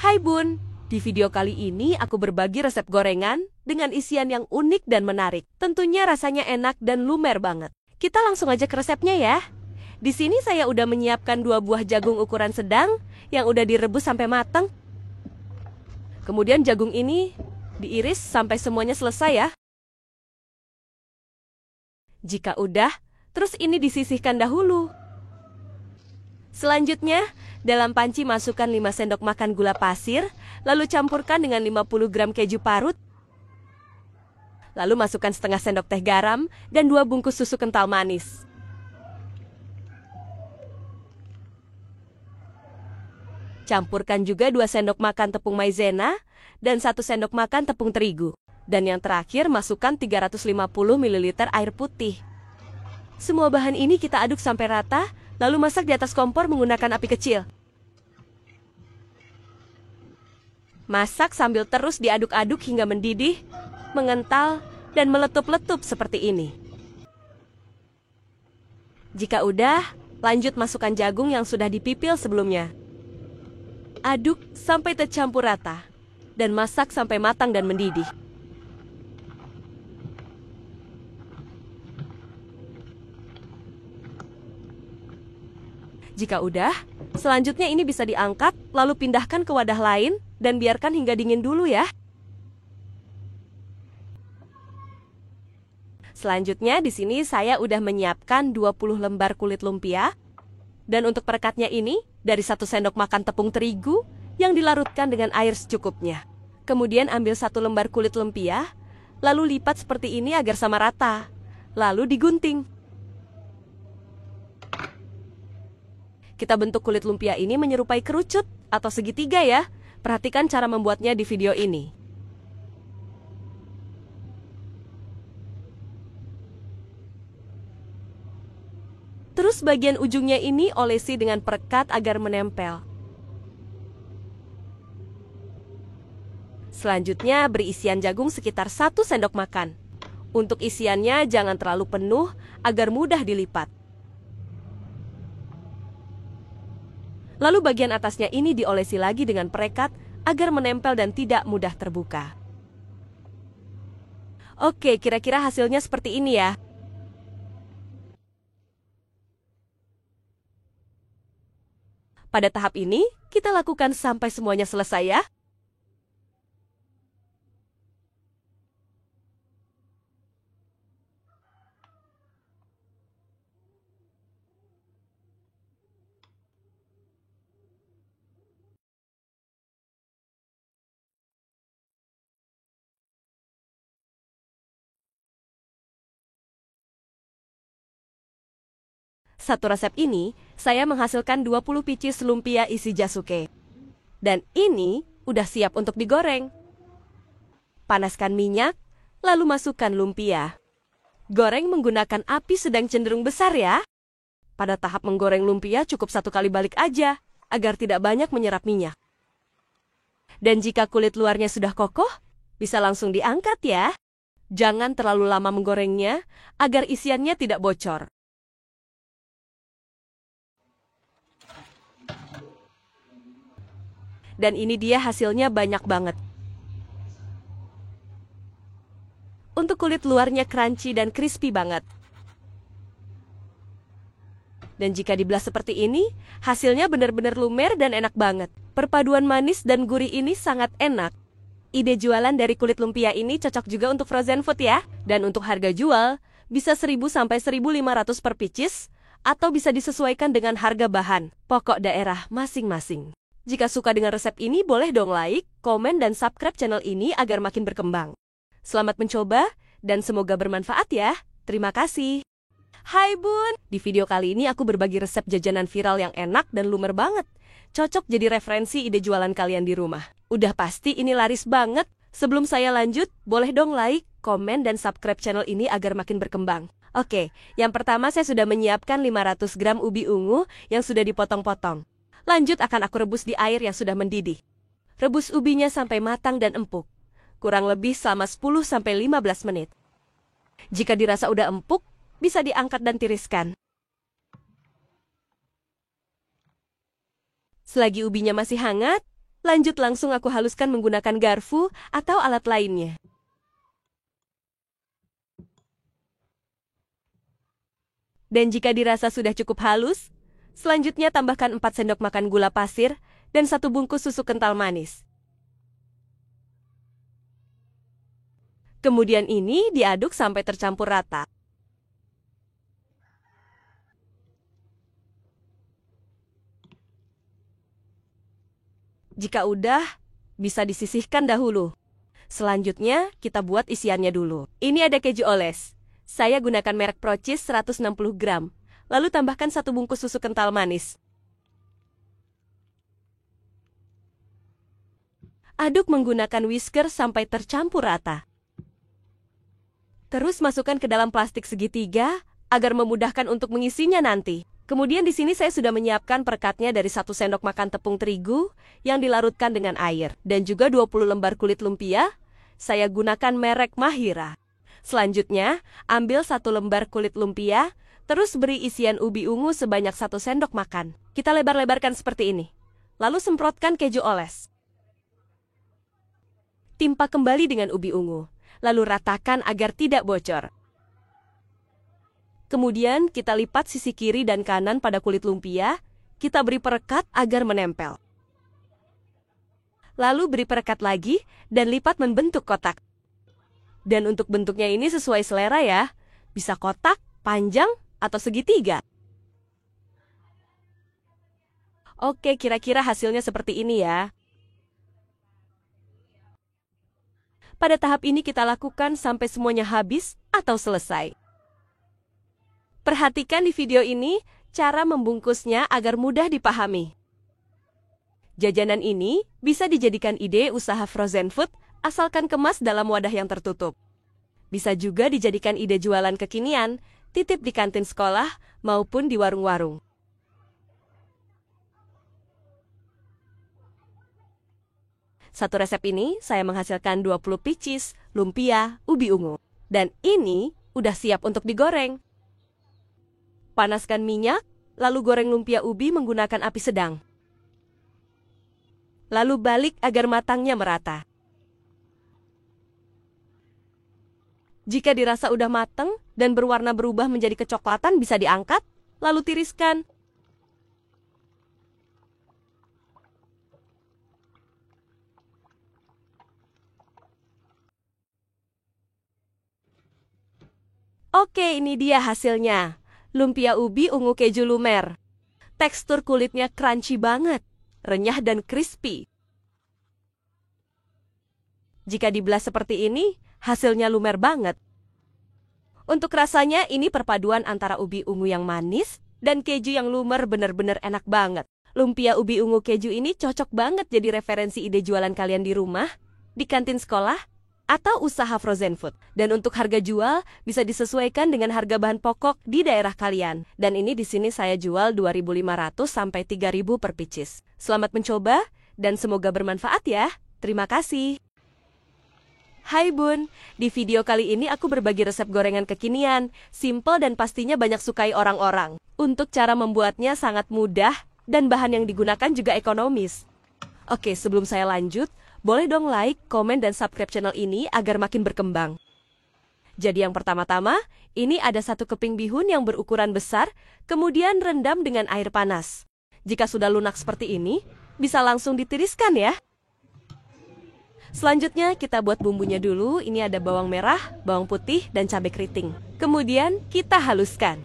Hai Bun, di video kali ini aku berbagi resep gorengan dengan isian yang unik dan menarik. Tentunya rasanya enak dan lumer banget. Kita langsung aja ke resepnya ya. Di sini saya udah menyiapkan 2 buah jagung ukuran sedang yang udah direbus sampai matang. Kemudian jagung ini diiris sampai semuanya selesai ya. Jika udah, terus ini disisihkan dahulu. Selanjutnya, dalam panci masukkan 5 sendok makan gula pasir, lalu campurkan dengan 50 gram keju parut. Lalu masukkan setengah sendok teh garam dan 2 bungkus susu kental manis. Campurkan juga 2 sendok makan tepung maizena dan 1 sendok makan tepung terigu. Dan yang terakhir masukkan 350 ml air putih. Semua bahan ini kita aduk sampai rata, lalu masak di atas kompor menggunakan api kecil. Masak sambil terus diaduk-aduk hingga mendidih, mengental, dan meletup-letup seperti ini. Jika udah, lanjut masukkan jagung yang sudah dipipil sebelumnya. Aduk sampai tercampur rata, dan masak sampai matang dan mendidih. Jika udah, selanjutnya ini bisa diangkat, lalu pindahkan ke wadah lain, dan biarkan hingga dingin dulu ya. Selanjutnya di sini saya udah menyiapkan 20 lembar kulit lumpia. Dan untuk perekatnya ini, dari 1 sendok makan tepung terigu yang dilarutkan dengan air secukupnya. Kemudian ambil 1 lembar kulit lumpia, lalu lipat seperti ini agar sama rata. Lalu digunting. Kita bentuk kulit lumpia ini menyerupai kerucut atau segitiga ya. Perhatikan cara membuatnya di video ini. Terus bagian ujungnya ini olesi dengan perekat agar menempel. Selanjutnya beri isian jagung sekitar 1 sendok makan. Untuk isiannya jangan terlalu penuh agar mudah dilipat. Lalu bagian atasnya ini diolesi lagi dengan perekat agar menempel dan tidak mudah terbuka. Oke, kira-kira hasilnya seperti ini ya. Pada tahap ini, kita lakukan sampai semuanya selesai ya. Satu resep ini, saya menghasilkan 20 pieces lumpia isi jasuke. Dan ini udah siap untuk digoreng. Panaskan minyak, lalu masukkan lumpia. Goreng menggunakan api sedang cenderung besar ya. Pada tahap menggoreng lumpia cukup 1 kali balik aja, agar tidak banyak menyerap minyak. Dan jika kulit luarnya sudah kokoh, bisa langsung diangkat ya. Jangan terlalu lama menggorengnya, agar isiannya tidak bocor. Dan ini dia hasilnya banyak banget. Untuk kulit luarnya crunchy dan crispy banget. Dan jika dibelah seperti ini, hasilnya benar-benar lumer dan enak banget. Perpaduan manis dan gurih ini sangat enak. Ide jualan dari kulit lumpia ini cocok juga untuk frozen food ya. Dan untuk harga jual, bisa 1.000 sampai 1.500 per pieces, atau bisa disesuaikan dengan harga bahan, pokok daerah masing-masing. Jika suka dengan resep ini, boleh dong like, komen, dan subscribe channel ini agar makin berkembang. Selamat mencoba, dan semoga bermanfaat ya. Terima kasih. Hai Bun, di video kali ini aku berbagi resep jajanan viral yang enak dan lumer banget. Cocok jadi referensi ide jualan kalian di rumah. Udah pasti ini laris banget. Sebelum saya lanjut, boleh dong like, komen, dan subscribe channel ini agar makin berkembang. Oke, yang pertama saya sudah menyiapkan 500 gram ubi ungu yang sudah dipotong-potong. Lanjut akan aku rebus di air yang sudah mendidih. Rebus ubinya sampai matang dan empuk. Kurang lebih selama 10-15 menit. Jika dirasa udah empuk, bisa diangkat dan tiriskan. Selagi ubinya masih hangat, Lanjut langsung aku haluskan menggunakan garpu atau alat lainnya. Dan jika dirasa sudah cukup halus, selanjutnya tambahkan 4 sendok makan gula pasir dan 1 bungkus susu kental manis. Kemudian ini diaduk sampai tercampur rata. Jika udah, bisa disisihkan dahulu. Selanjutnya, kita buat isiannya dulu. Ini ada keju oles. Saya gunakan merek Procis 160 gram. Lalu tambahkan 1 bungkus susu kental manis. Aduk menggunakan whisker sampai tercampur rata. Terus masukkan ke dalam plastik segitiga agar memudahkan untuk mengisinya nanti. Kemudian di sini saya sudah menyiapkan perekatnya dari 1 sendok makan tepung terigu yang dilarutkan dengan air dan juga 20 lembar kulit lumpia. Saya gunakan merek Mahira. Selanjutnya, ambil 1 lembar kulit lumpia, terus beri isian ubi ungu sebanyak 1 sendok makan. Kita lebar-lebarkan seperti ini. Lalu semprotkan keju oles. Timpa kembali dengan ubi ungu. Lalu ratakan agar tidak bocor. Kemudian kita lipat sisi kiri dan kanan pada kulit lumpia, kita beri perekat agar menempel. Lalu beri perekat lagi dan lipat membentuk kotak. Dan untuk bentuknya ini sesuai selera ya, bisa kotak, panjang, atau segitiga. Oke, kira-kira hasilnya seperti ini ya. Pada tahap ini kita lakukan sampai semuanya habis atau selesai. Perhatikan di video ini cara membungkusnya agar mudah dipahami. Jajanan ini bisa dijadikan ide usaha frozen food asalkan kemas dalam wadah yang tertutup. Bisa juga dijadikan ide jualan kekinian, titip di kantin sekolah maupun di warung-warung. Satu resep ini saya menghasilkan 20 picis, lumpia, ubi ungu. Dan ini udah siap untuk digoreng. Panaskan minyak, lalu goreng lumpia ubi menggunakan api sedang. Lalu balik agar matangnya merata. Jika dirasa udah matang dan berwarna berubah menjadi kecoklatan bisa diangkat, lalu tiriskan. Oke, ini dia hasilnya. Lumpia ubi ungu keju lumer. Tekstur kulitnya crunchy banget, renyah dan crispy. Jika dibelah seperti ini, hasilnya lumer banget. Untuk rasanya, ini perpaduan antara ubi ungu yang manis dan keju yang lumer bener-bener enak banget. Lumpia ubi ungu keju ini cocok banget jadi referensi ide jualan kalian di rumah, di kantin sekolah, atau usaha frozen food. Dan untuk harga jual bisa disesuaikan dengan harga bahan pokok di daerah kalian. Dan ini di sini saya jual 2.500 sampai 3.000 per picis. Selamat mencoba dan semoga bermanfaat ya. Terima kasih. Hai Bun, di video kali ini aku berbagi resep gorengan kekinian, simple dan pastinya banyak sukai orang-orang. Untuk cara membuatnya sangat mudah dan bahan yang digunakan juga ekonomis. Oke, sebelum saya lanjut, boleh dong like, komen, dan subscribe channel ini agar makin berkembang. Jadi yang pertama-tama, ini ada 1 keping bihun yang berukuran besar, kemudian rendam dengan air panas. Jika sudah lunak seperti ini, bisa langsung ditiriskan ya. Selanjutnya kita buat bumbunya dulu, ini ada bawang merah, bawang putih, dan cabai keriting. Kemudian kita haluskan.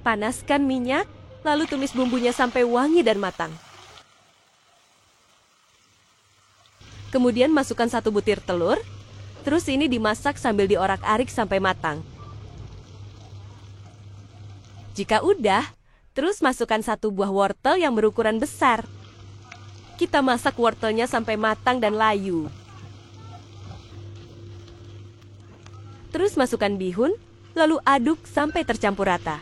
Panaskan minyak, lalu tumis bumbunya sampai wangi dan matang. Kemudian masukkan 1 butir telur, terus ini dimasak sambil diorak-arik sampai matang. Jika udah, terus masukkan 1 buah wortel yang berukuran besar. Kita masak wortelnya sampai matang dan layu. Terus masukkan bihun, lalu aduk sampai tercampur rata.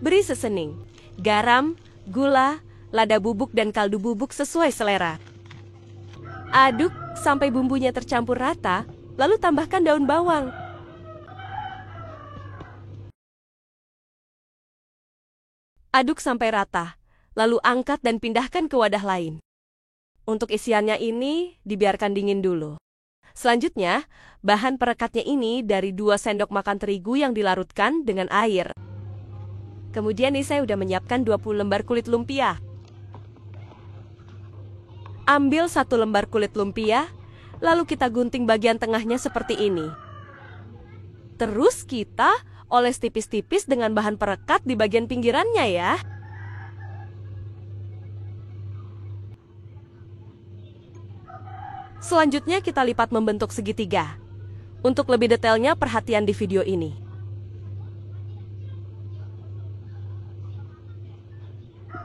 Beri seasoning, garam, gula, lada bubuk, dan kaldu bubuk sesuai selera. Aduk sampai bumbunya tercampur rata, lalu tambahkan daun bawang. Aduk sampai rata, lalu angkat dan pindahkan ke wadah lain. Untuk isiannya ini, dibiarkan dingin dulu. Selanjutnya, bahan perekatnya ini dari 2 sendok makan terigu yang dilarutkan dengan air. Kemudian nih saya udah menyiapkan 20 lembar kulit lumpia. Ambil 1 lembar kulit lumpia, lalu kita gunting bagian tengahnya seperti ini. Terus kita oles tipis-tipis dengan bahan perekat di bagian pinggirannya ya. Selanjutnya kita lipat membentuk segitiga. Untuk lebih detailnya perhatian di video ini.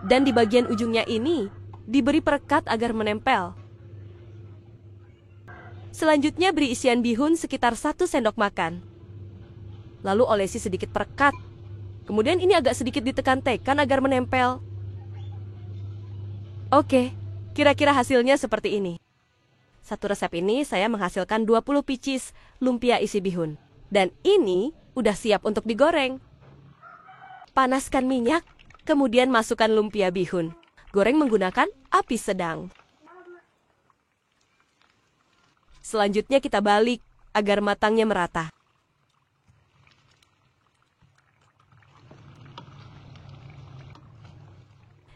Dan di bagian ujungnya ini, diberi perekat agar menempel. Selanjutnya beri isian bihun sekitar 1 sendok makan. Lalu olesi sedikit perekat. Kemudian ini agak sedikit ditekan-tekan agar menempel. Oke, kira-kira hasilnya seperti ini. Satu resep ini saya menghasilkan 20 pieces lumpia isi bihun. Dan ini udah siap untuk digoreng. Panaskan minyak, kemudian masukkan lumpia bihun. Goreng menggunakan api sedang. Selanjutnya kita balik agar matangnya merata.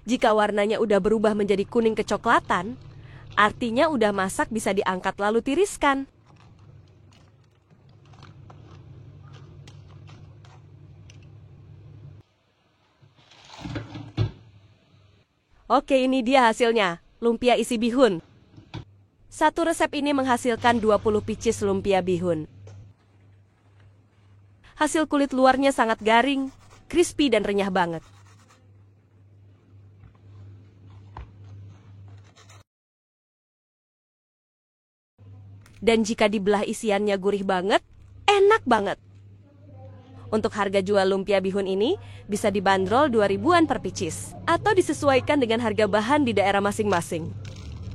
Jika warnanya udah berubah menjadi kuning kecoklatan, artinya udah masak, bisa diangkat lalu tiriskan. Oke, ini dia hasilnya, lumpia isi bihun. Satu resep ini menghasilkan 20 pieces lumpia bihun. Hasil kulit luarnya sangat garing, crispy dan renyah banget. Dan jika dibelah isiannya gurih banget, enak banget. Untuk harga jual lumpia bihun ini bisa dibanderol 2.000-an per pieces atau disesuaikan dengan harga bahan di daerah masing-masing.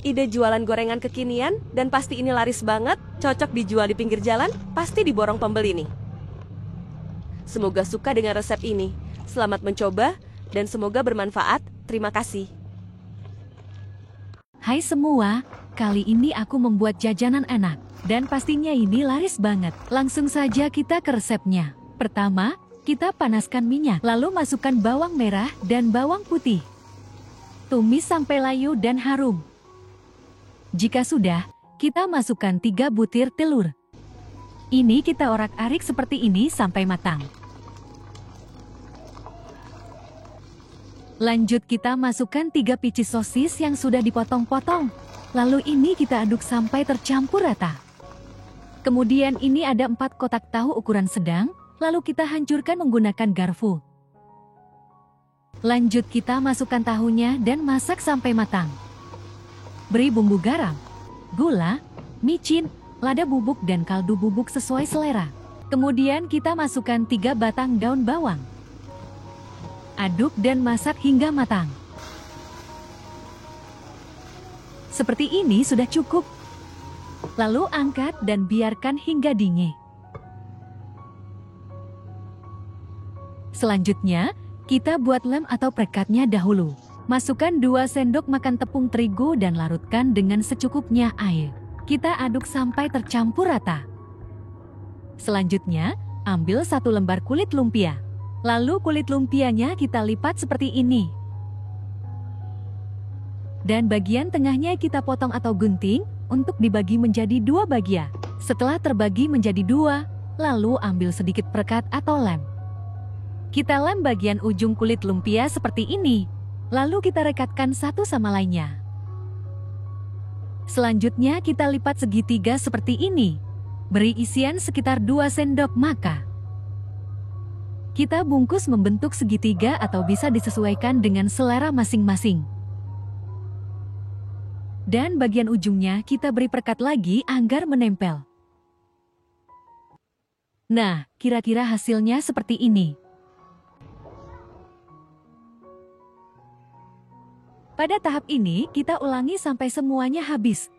Ide jualan gorengan kekinian dan pasti ini laris banget, cocok dijual di pinggir jalan, pasti diborong pembeli nih. Semoga suka dengan resep ini. Selamat mencoba dan semoga bermanfaat. Terima kasih. Hai semua, kali ini aku membuat jajanan enak dan pastinya ini laris banget. Langsung saja kita ke resepnya. Pertama, kita panaskan minyak, lalu masukkan bawang merah dan bawang putih. Tumis sampai layu dan harum. Jika sudah, kita masukkan 3 butir telur. Ini kita orak-arik seperti ini sampai matang. Lanjut kita masukkan 3 pieces sosis yang sudah dipotong-potong. Lalu ini kita aduk sampai tercampur rata. Kemudian ini ada 4 kotak tahu ukuran sedang, lalu kita hancurkan menggunakan garpu. Lanjut kita masukkan tahunya dan masak sampai matang. Beri bumbu garam, gula, micin, lada bubuk dan kaldu bubuk sesuai selera. Kemudian kita masukkan 3 batang daun bawang. Aduk dan masak hingga matang. Seperti ini sudah cukup. Lalu angkat dan biarkan hingga dingin. Selanjutnya, kita buat lem atau perekatnya dahulu. Masukkan 2 sendok makan tepung terigu dan larutkan dengan secukupnya air. Kita aduk sampai tercampur rata. Selanjutnya, ambil 1 lembar kulit lumpia. Lalu kulit lumpianya kita lipat seperti ini. Dan bagian tengahnya kita potong atau gunting untuk dibagi menjadi 2 bagian. Setelah terbagi menjadi 2, lalu ambil sedikit perekat atau lem. Kita lem bagian ujung kulit lumpia seperti ini. Lalu kita rekatkan satu sama lainnya. Selanjutnya kita lipat segitiga seperti ini. Beri isian sekitar 2 sendok makan. Kita bungkus membentuk segitiga atau bisa disesuaikan dengan selera masing-masing. Dan bagian ujungnya kita beri perekat lagi agar menempel. Nah, kira-kira hasilnya seperti ini. Pada tahap ini, kita ulangi sampai semuanya habis.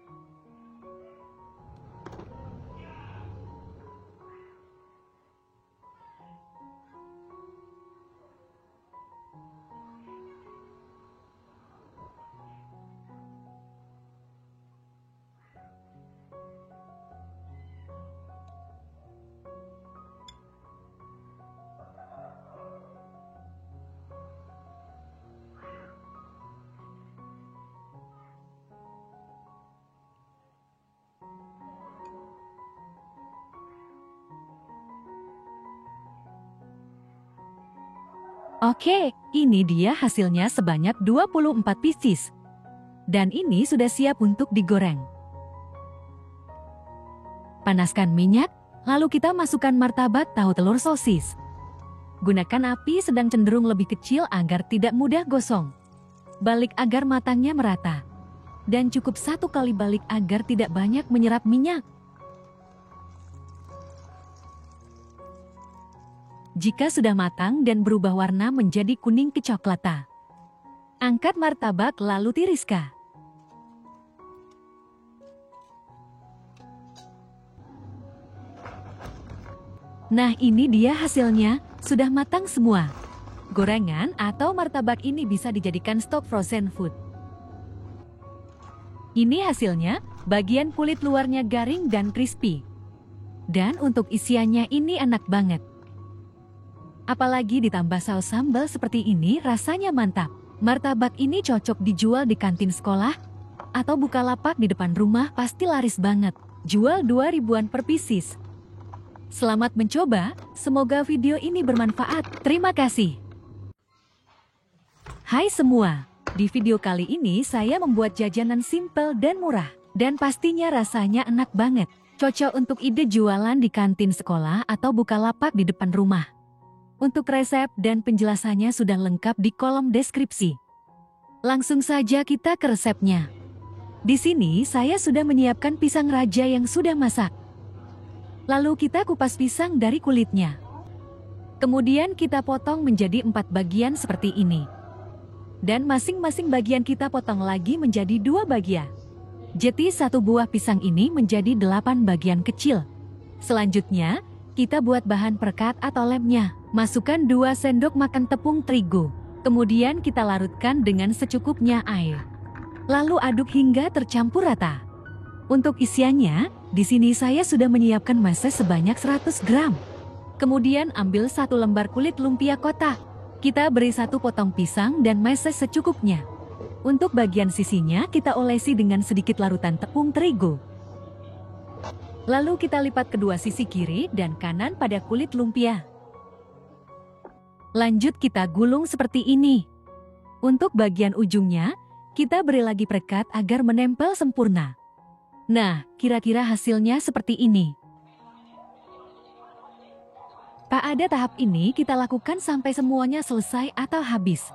Oke, ini dia hasilnya sebanyak 24 pieces. Dan ini sudah siap untuk digoreng. Panaskan minyak, lalu kita masukkan martabak tahu telur sosis. Gunakan api sedang cenderung lebih kecil agar tidak mudah gosong. Balik agar matangnya merata. Dan cukup 1 kali balik agar tidak banyak menyerap minyak. Jika sudah matang dan berubah warna menjadi kuning kecoklatan, angkat martabak lalu tiriskan. Nah, ini dia hasilnya, sudah matang semua. Gorengan atau martabak ini bisa dijadikan stok frozen food. Ini hasilnya, bagian kulit luarnya garing dan crispy. Dan untuk isiannya ini enak banget. Apalagi ditambah saus sambal seperti ini rasanya mantap. Martabak ini cocok dijual di kantin sekolah atau bukalapak di depan rumah pasti laris banget. Jual 2 ribuan per pieces. Selamat mencoba, semoga video ini bermanfaat. Terima kasih. Hai semua, di video kali ini saya membuat jajanan simple dan murah. Dan pastinya rasanya enak banget. Cocok untuk ide jualan di kantin sekolah atau bukalapak di depan rumah. Untuk resep dan penjelasannya sudah lengkap di kolom deskripsi. Langsung saja kita ke resepnya. Di sini saya sudah menyiapkan pisang raja yang sudah masak. Lalu kita kupas pisang dari kulitnya. Kemudian kita potong menjadi 4 bagian seperti ini. Dan masing-masing bagian kita potong lagi menjadi 2 bagian. Jadi 1 buah pisang ini menjadi 8 bagian kecil. Selanjutnya, kita buat bahan perekat atau lemnya. Masukkan 2 sendok makan tepung terigu. Kemudian kita larutkan dengan secukupnya air. Lalu aduk hingga tercampur rata. Untuk isiannya, di sini saya sudah menyiapkan meses sebanyak 100 gram. Kemudian ambil 1 lembar kulit lumpia kotak. Kita beri 1 potong pisang dan meses secukupnya. Untuk bagian sisinya kita olesi dengan sedikit larutan tepung terigu. Lalu kita lipat kedua sisi kiri dan kanan pada kulit lumpia. Lanjut kita gulung seperti ini. Untuk bagian ujungnya, kita beri lagi perekat agar menempel sempurna. Nah, kira-kira hasilnya seperti ini. Pada tahap ini kita lakukan sampai semuanya selesai atau habis.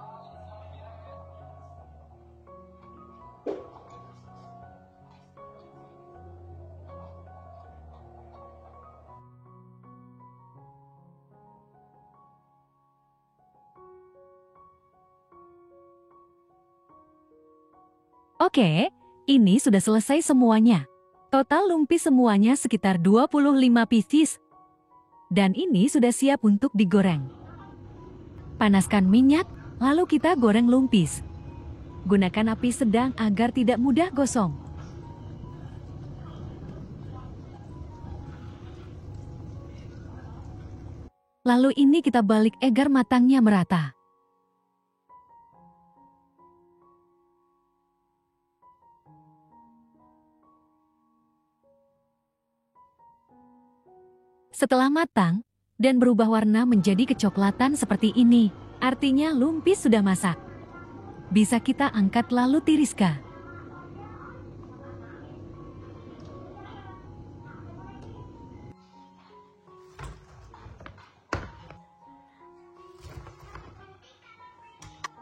Oke, ini sudah selesai semuanya. Total lumpis semuanya sekitar 25 pieces. Dan ini sudah siap untuk digoreng. Panaskan minyak, lalu kita goreng lumpis. Gunakan api sedang agar tidak mudah gosong. Lalu ini kita balik agar matangnya merata. Setelah matang dan berubah warna menjadi kecoklatan seperti ini, artinya lumpis sudah masak. Bisa kita angkat lalu tiriskan.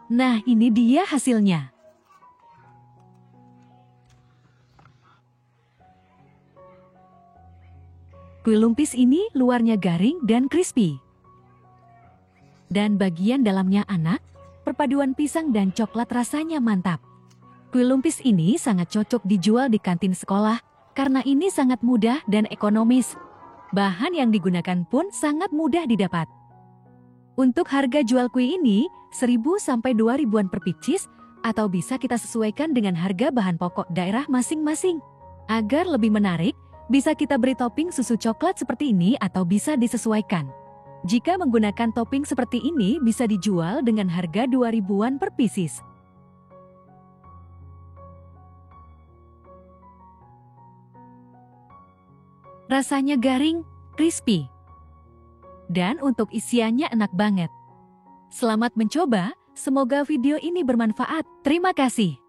Nah, ini dia hasilnya. Kue lumpis ini luarnya garing dan crispy. Dan bagian dalamnya anak, perpaduan pisang dan coklat rasanya mantap. Kue lumpis ini sangat cocok dijual di kantin sekolah karena ini sangat mudah dan ekonomis. Bahan yang digunakan pun sangat mudah didapat. Untuk harga jual kue ini, 1.000 sampai 2 ribuan per pieces, atau bisa kita sesuaikan dengan harga bahan pokok daerah masing-masing. Agar lebih menarik, bisa kita beri topping susu coklat seperti ini atau bisa disesuaikan. Jika menggunakan topping seperti ini bisa dijual dengan harga 2 ribuan per pieces. Rasanya garing, crispy. Dan untuk isiannya enak banget. Selamat mencoba, semoga video ini bermanfaat. Terima kasih.